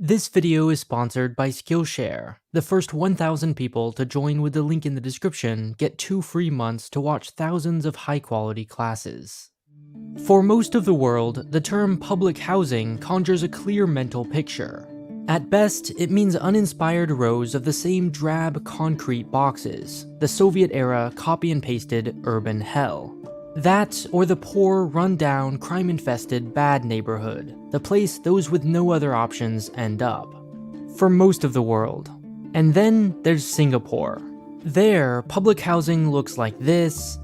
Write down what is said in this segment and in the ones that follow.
This video is sponsored by Skillshare. The first 1,000 people to join with the link in the description get 2 free months to watch thousands of high-quality classes. For most of the world, the term public housing conjures a clear mental picture. At best, it means uninspired rows of the same drab concrete boxes, the Soviet-era copy and pasted urban hell. That, or the poor, run-down, crime-infested bad neighborhood, the place those with no other options end up. For most of the world. And then there's Singapore. There, public housing looks like this,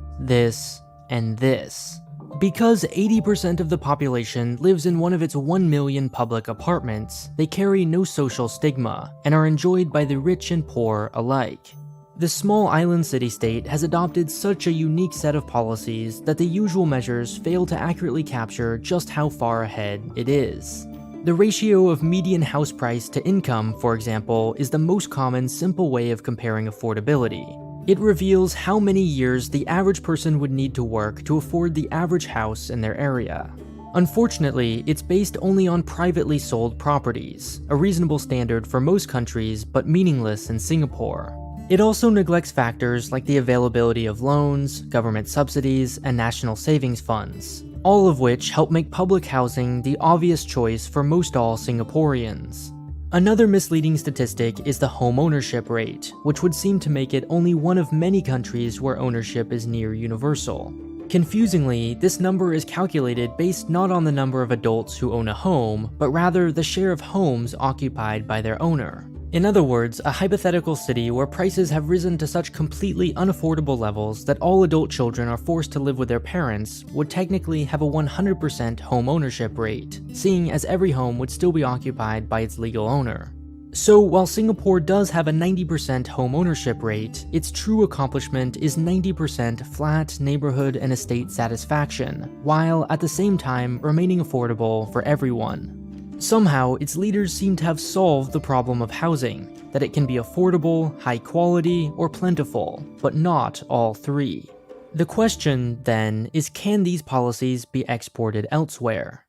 and this. Because 80% of the population lives in one of its 1 million public apartments, they carry no social stigma, and are enjoyed by the rich and poor alike. The small island city-state has adopted such a unique set of policies that the usual measures fail to accurately capture just how far ahead it is. The ratio of median house price to income, for example, is the most common simple way of comparing affordability. It reveals how many years the average person would need to work to afford the average house in their area. Unfortunately, it's based only on privately sold properties, a reasonable standard for most countries but meaningless in Singapore. It also neglects factors like the availability of loans, government subsidies, and national savings funds, all of which help make public housing the obvious choice for most all Singaporeans. Another misleading statistic is the home ownership rate, which would seem to make it only one of many countries where ownership is near universal. Confusingly, this number is calculated based not on the number of adults who own a home, but rather the share of homes occupied by their owner. In other words, a hypothetical city where prices have risen to such completely unaffordable levels that all adult children are forced to live with their parents would technically have a 100% home ownership rate, seeing as every home would still be occupied by its legal owner. So while Singapore does have a 90% home ownership rate, its true accomplishment is 90% flat neighborhood and estate satisfaction, while at the same time remaining affordable for everyone. Somehow, its leaders seem to have solved the problem of housing, that it can be affordable, high quality, or plentiful, but not all three. The question, then, is can these policies be exported elsewhere?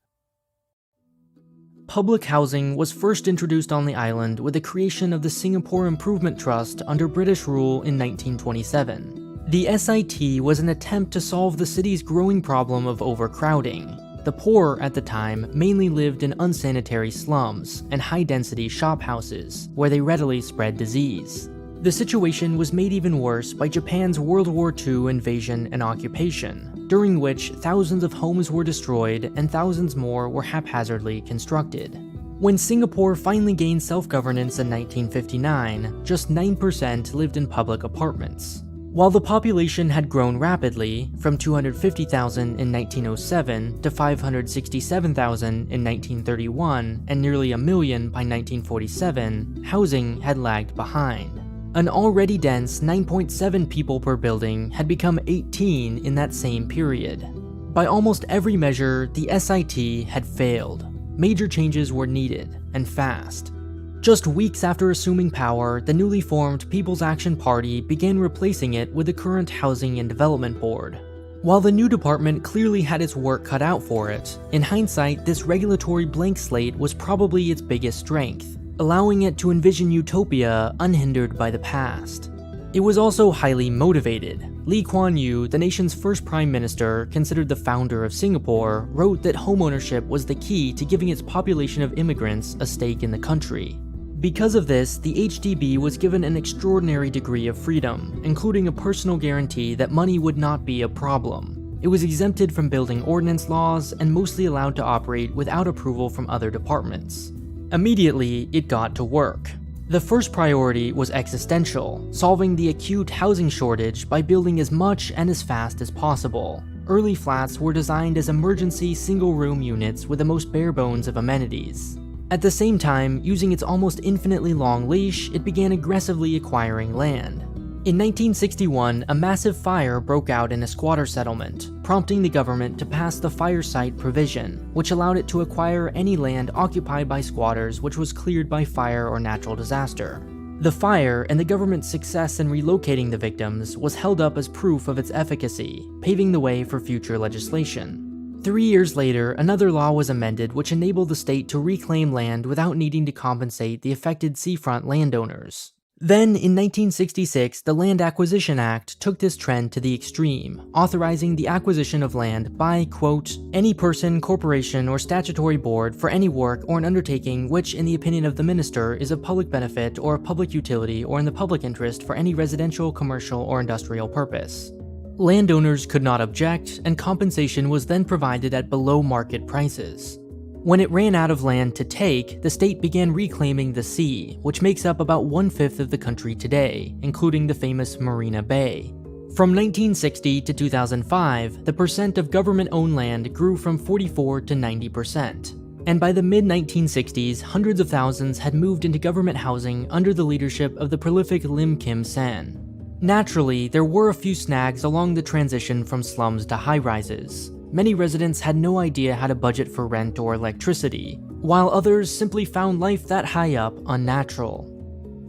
Public housing was first introduced on the island with the creation of the Singapore Improvement Trust under British rule in 1927. The SIT was an attempt to solve the city's growing problem of overcrowding. The poor at the time mainly lived in unsanitary slums and high-density shop houses, where they readily spread disease. The situation was made even worse by Japan's World War II invasion and occupation, during which thousands of homes were destroyed and thousands more were haphazardly constructed. When Singapore finally gained self-governance in 1959, just 9% lived in public apartments. While the population had grown rapidly, from 250,000 in 1907 to 567,000 in 1931 and nearly 1 million by 1947, housing had lagged behind. An already dense 9.7 people per building had become 18 in that same period. By almost every measure, the SIT had failed. Major changes were needed, and fast. Just weeks after assuming power, the newly formed People's Action Party began replacing it with the current Housing and Development Board. While the new department clearly had its work cut out for it, in hindsight, this regulatory blank slate was probably its biggest strength, allowing it to envision utopia unhindered by the past. It was also highly motivated. Lee Kuan Yew, the nation's first prime minister, considered the founder of Singapore, wrote that homeownership was the key to giving its population of immigrants a stake in the country. Because of this, the HDB was given an extraordinary degree of freedom, including a personal guarantee that money would not be a problem. It was exempted from building ordinance laws and mostly allowed to operate without approval from other departments. Immediately, it got to work. The first priority was existential, solving the acute housing shortage by building as much and as fast as possible. Early flats were designed as emergency single-room units with the most bare bones of amenities. At the same time, using its almost infinitely long leash, it began aggressively acquiring land. In 1961, a massive fire broke out in a squatter settlement, prompting the government to pass the fire site provision, which allowed it to acquire any land occupied by squatters which was cleared by fire or natural disaster. The fire and the government's success in relocating the victims was held up as proof of its efficacy, paving the way for future legislation. 3 years later, another law was amended which enabled the state to reclaim land without needing to compensate the affected seafront landowners. Then, in 1966, the Land Acquisition Act took this trend to the extreme, authorizing the acquisition of land by, quote, any person, corporation, or statutory board for any work or an undertaking which, in the opinion of the minister, is of public benefit or of public utility or in the public interest for any residential, commercial, or industrial purpose. Landowners could not object, and compensation was then provided at below-market prices. When it ran out of land to take, the state began reclaiming the sea, which makes up about 1/5 of the country today, including the famous Marina Bay. From 1960 to 2005, the percent of government-owned land grew from 44 to 90%. And by the mid-1960s, hundreds of thousands had moved into government housing under the leadership of the prolific Lim Kim San. Naturally, there were a few snags along the transition from slums to high-rises. Many residents had no idea how to budget for rent or electricity, while others simply found life that high up unnatural.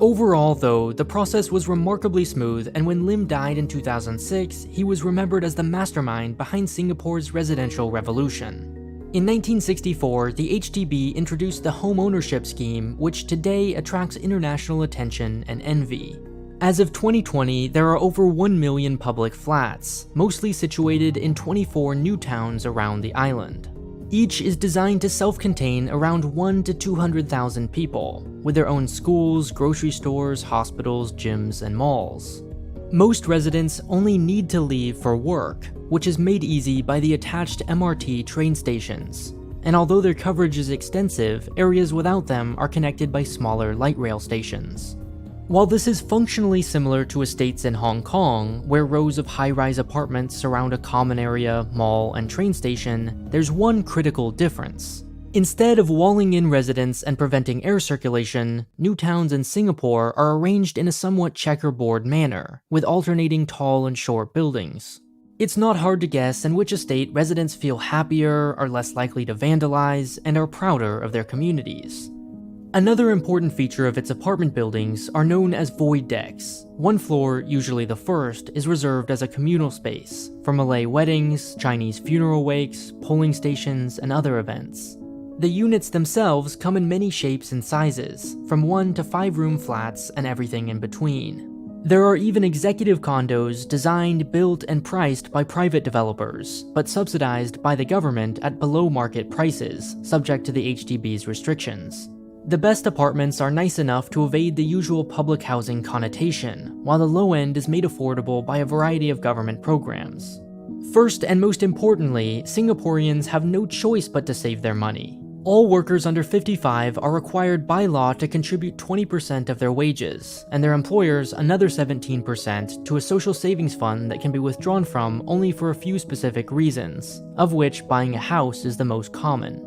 Overall, though, the process was remarkably smooth, and when Lim died in 2006, he was remembered as the mastermind behind Singapore's residential revolution. In 1964, the HDB introduced the home ownership scheme, which today attracts international attention and envy. As of 2020, there are over 1 million public flats, mostly situated in 24 new towns around the island. Each is designed to self-contain around 1 to 200,000 people, with their own schools, grocery stores, hospitals, gyms, and malls. Most residents only need to leave for work, which is made easy by the attached MRT train stations. And although their coverage is extensive, areas without them are connected by smaller light rail stations. While this is functionally similar to estates in Hong Kong, where rows of high-rise apartments surround a common area, mall, and train station, there's one critical difference. Instead of walling in residents and preventing air circulation, new towns in Singapore are arranged in a somewhat checkerboard manner, with alternating tall and short buildings. It's not hard to guess in which estate residents feel happier, are less likely to vandalize, and are prouder of their communities. Another important feature of its apartment buildings are known as void decks. One floor, usually the first, is reserved as a communal space for Malay weddings, Chinese funeral wakes, polling stations, and other events. The units themselves come in many shapes and sizes, from 1 to 5-room flats and everything in between. There are even executive condos designed, built, and priced by private developers, but subsidized by the government at below-market prices, subject to the HDB's restrictions. The best apartments are nice enough to evade the usual public housing connotation, while the low end is made affordable by a variety of government programs. First and most importantly, Singaporeans have no choice but to save their money. All workers under 55 are required by law to contribute 20% of their wages, and their employers another 17% to a social savings fund that can be withdrawn from only for a few specific reasons, of which buying a house is the most common.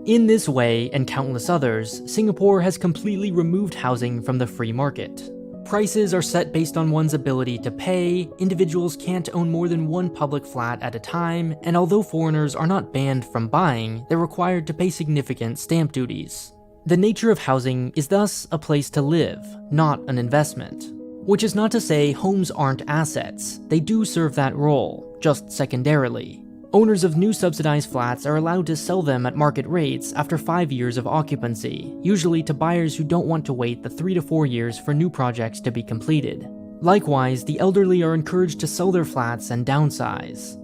In this way, and countless others, Singapore has completely removed housing from the free market. Prices are set based on one's ability to pay, individuals can't own more than one public flat at a time, and although foreigners are not banned from buying, they're required to pay significant stamp duties. The nature of housing is thus a place to live, not an investment. Which is not to say homes aren't assets, they do serve that role, just secondarily. Owners of new subsidized flats are allowed to sell them at market rates after 5 years of occupancy, usually to buyers who don't want to wait the 3 to 4 years for new projects to be completed. Likewise, the elderly are encouraged to sell their flats and downsize.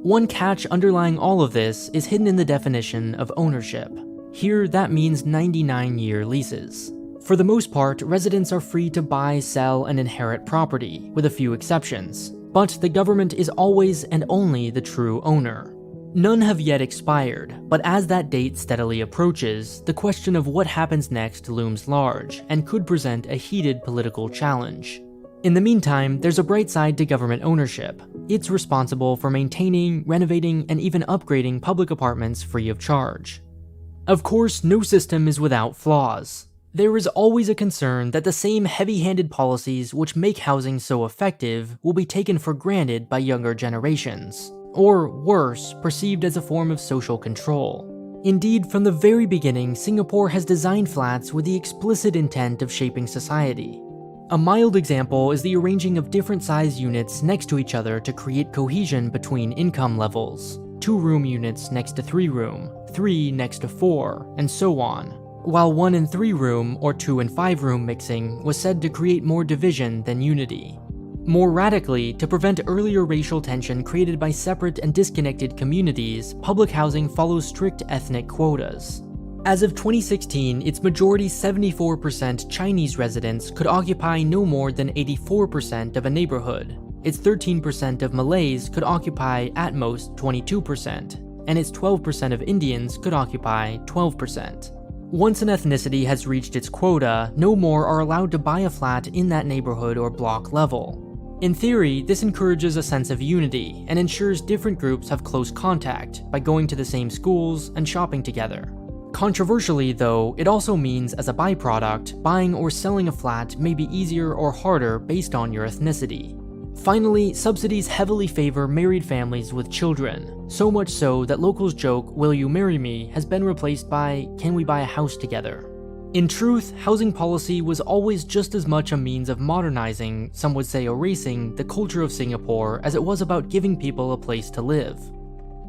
One catch underlying all of this is hidden in the definition of ownership. Here, that means 99-year leases. For the most part, residents are free to buy, sell, and inherit property, with a few exceptions. But the government is always and only the true owner. None have yet expired, but as that date steadily approaches, the question of what happens next looms large, and could present a heated political challenge. In the meantime, there's a bright side to government ownership. It's responsible for maintaining, renovating, and even upgrading public apartments free of charge. Of course, no system is without flaws. There is always a concern that the same heavy-handed policies which make housing so effective will be taken for granted by younger generations, or worse, perceived as a form of social control. Indeed, from the very beginning, Singapore has designed flats with the explicit intent of shaping society. A mild example is the arranging of different size units next to each other to create cohesion between income levels. 2 room units next to 3 room, 3 next to 4, and so on, while 1 and 3 room or 2 and 5 room mixing was said to create more division than unity. More radically, to prevent earlier racial tension created by separate and disconnected communities, public housing follows strict ethnic quotas. As of 2016, its majority 74% Chinese residents could occupy no more than 84% of a neighborhood. Its 13% of Malays could occupy at most 22%, and its 12% of Indians could occupy 12%. Once an ethnicity has reached its quota, no more are allowed to buy a flat in that neighborhood or block level. In theory, this encourages a sense of unity and ensures different groups have close contact by going to the same schools and shopping together. Controversially, though, it also means as a byproduct, buying or selling a flat may be easier or harder based on your ethnicity. Finally, subsidies heavily favor married families with children, so much so that locals joke, "Will you marry me?" has been replaced by, "Can we buy a house together?" In truth, housing policy was always just as much a means of modernizing, some would say erasing, the culture of Singapore as it was about giving people a place to live.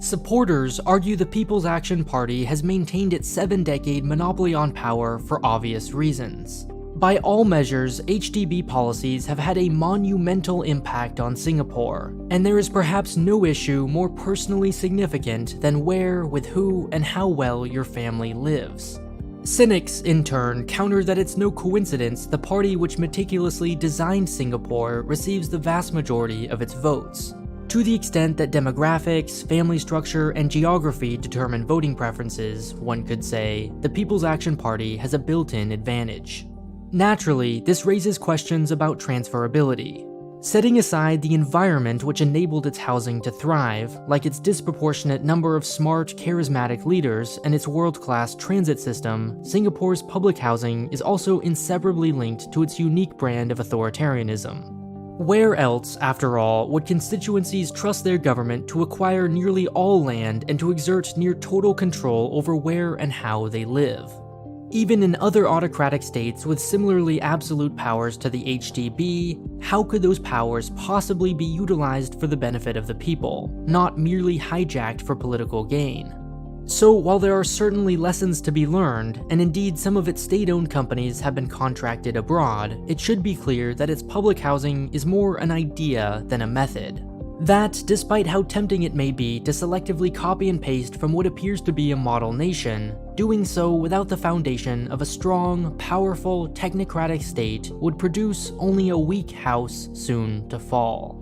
Supporters argue the People's Action Party has maintained its 7-decade monopoly on power for obvious reasons. By all measures, HDB policies have had a monumental impact on Singapore, and there is perhaps no issue more personally significant than where, with who, and how well your family lives. Cynics, in turn, counter that it's no coincidence the party which meticulously designed Singapore receives the vast majority of its votes. To the extent that demographics, family structure, and geography determine voting preferences, one could say, the People's Action Party has a built-in advantage. Naturally, this raises questions about transferability. Setting aside the environment which enabled its housing to thrive, like its disproportionate number of smart, charismatic leaders and its world-class transit system, Singapore's public housing is also inseparably linked to its unique brand of authoritarianism. Where else, after all, would constituencies trust their government to acquire nearly all land and to exert near total control over where and how they live? Even in other autocratic states with similarly absolute powers to the HDB, how could those powers possibly be utilized for the benefit of the people, not merely hijacked for political gain? So while there are certainly lessons to be learned, and indeed some of its state-owned companies have been contracted abroad, it should be clear that its public housing is more an idea than a method. That, despite how tempting it may be to selectively copy and paste from what appears to be a model nation, doing so without the foundation of a strong, powerful, technocratic state would produce only a weak house soon to fall.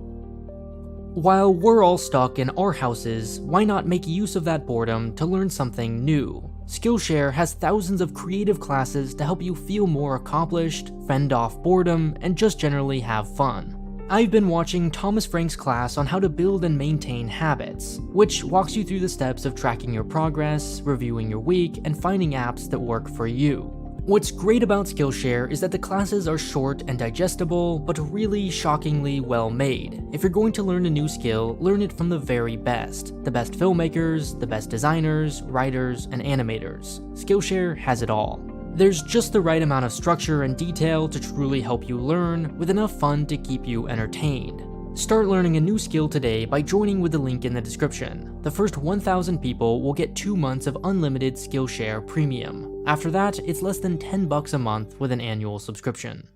While we're all stuck in our houses, why not make use of that boredom to learn something new? Skillshare has thousands of creative classes to help you feel more accomplished, fend off boredom, and just generally have fun. I've been watching Thomas Frank's class on how to build and maintain habits, which walks you through the steps of tracking your progress, reviewing your week, and finding apps that work for you. What's great about Skillshare is that the classes are short and digestible, but really shockingly well made. If you're going to learn a new skill, learn it from the very best. The best filmmakers, the best designers, writers, and animators. Skillshare has it all. There's just the right amount of structure and detail to truly help you learn, with enough fun to keep you entertained. Start learning a new skill today by joining with the link in the description. The first 1,000 people will get 2 months of unlimited Skillshare Premium. After that, it's less than $10 a month with an annual subscription.